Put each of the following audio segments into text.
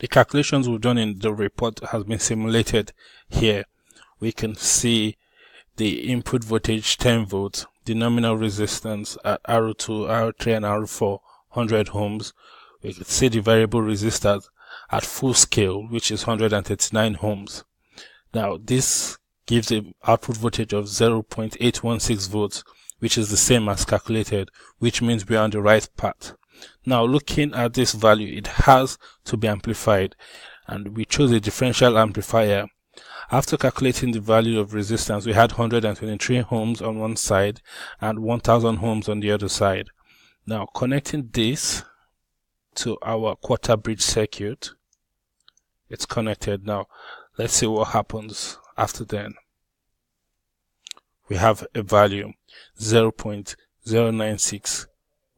the calculations we've done in the report has been simulated here. We can see the input voltage 10 volts, the nominal resistance at R2, R3 and R4 100 ohms. We can see the variable resistors at full scale, which is 139 ohms. Now this gives an output voltage of 0.816 volts, which is the same as calculated, which means we are on the right path. Now looking at this value, it has to be amplified, and we chose a differential amplifier. After calculating the value of resistance, we had 123 ohms on one side and 1000 ohms on the other side. Now connecting this to our quarter bridge circuit, it's connected. Now let's see what happens after then. We have a value 0.096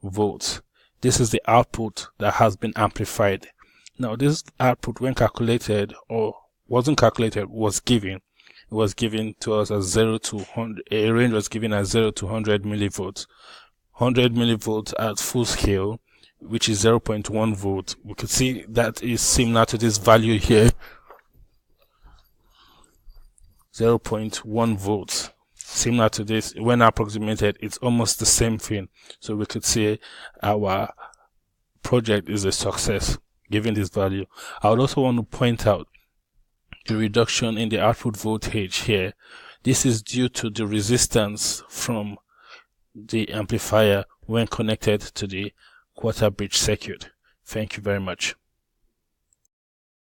volts. This is the output that has been amplified. Now this output, when calculated or wasn't calculated, was given. It was given to us as 0 to 100. A range was given as 0 to 100 millivolts. 100 millivolts at full scale, which is 0.1 volt. We could see that is similar to this value here, 0.1 volts. Similar to this, when approximated, it's almost the same thing. So we could say our project is a success given this value. I would also want to point out the reduction in the output voltage here. This is due to the resistance from the amplifier when connected to the quarter bridge circuit. Thank you very much.